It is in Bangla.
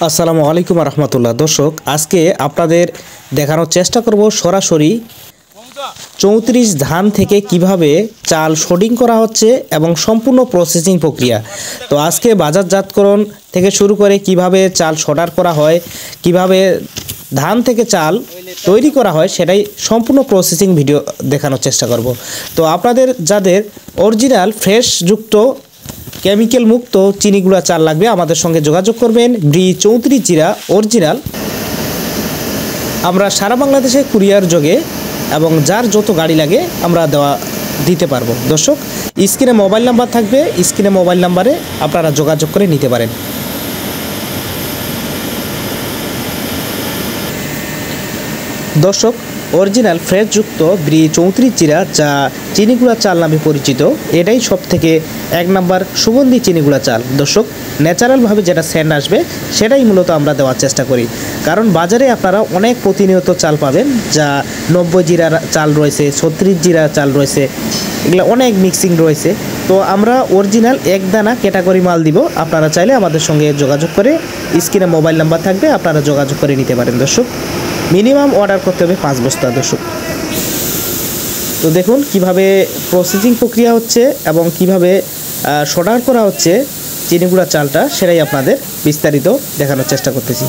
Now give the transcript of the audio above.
আসসালামু আলাইকুম রহমতুল্লাহ। দর্শক, আজকে আপনাদের দেখানোর চেষ্টা করব সরাসরি 34 ধান থেকে কিভাবে চাল শোডিং করা হচ্ছে এবং সম্পূর্ণ প্রসেসিং প্রক্রিয়া। তো আজকে বাজারজাতকরণ থেকে শুরু করে কিভাবে চাল শোডার করা হয়, কিভাবে ধান থেকে চাল তৈরি করা হয়, সেটাই সম্পূর্ণ প্রসেসিং ভিডিও দেখানোর চেষ্টা করব। তো আপনাদের যাদের অরিজিনাল ফ্রেশ যুক্ত কেমিক্যাল মুক্ত চিনিগুড়া চাল লাগবে, আমাদের সঙ্গে যোগাযোগ করবেন। ব্রি 34 জিরা অরিজিনাল আমরা সারা বাংলাদেশে কুরিয়ার যোগে এবং যার যত গাড়ি লাগে আমরা দিতে পারবো। দর্শক, স্ক্রিনে মোবাইল নাম্বার থাকবে, স্ক্রিনে মোবাইল নাম্বারে আপনারা যোগাযোগ করে নিতে পারেন। দর্শক, অরিজিনাল ফ্রেশ যুক্ত ব্রি 34 জিরা যা চিনিগুড়া চাল নামে পরিচিত, এটাই সব থেকে এক নাম্বার সুগন্ধি চিনিগুড়া চাল। দর্শক, ন্যাচারালভাবে যেটা সেন্ট আসবে সেটাই মূলত আমরা দেওয়ার চেষ্টা করি, কারণ বাজারে আপনারা অনেক প্রতিনিয়ত চাল পাবেন যা 90 জিরার চাল রয়েছে, 36 জিরা চাল রয়েছে, এগুলো অনেক মিক্সিং রয়েছে। তো আমরা অরিজিনাল এক দানা ক্যাটাগরি মাল দিব। আপনারা চাইলে আমাদের সঙ্গে যোগাযোগ করে, স্ক্রিনে মোবাইল নাম্বার থাকবে, আপনারা যোগাযোগ করে নিতে পারেন। দর্শক, মিনিমাম অর্ডার করতে হবে 5 বস্তা। দর্শক, তো দেখুন কিভাবে প্রসেসিং প্রক্রিয়া হচ্ছে এবং কিভাবে শোডার করা হচ্ছে চিনিগুড়া চালটা, সেটাই আপনাদের বিস্তারিত দেখানোর চেষ্টা করতেছি।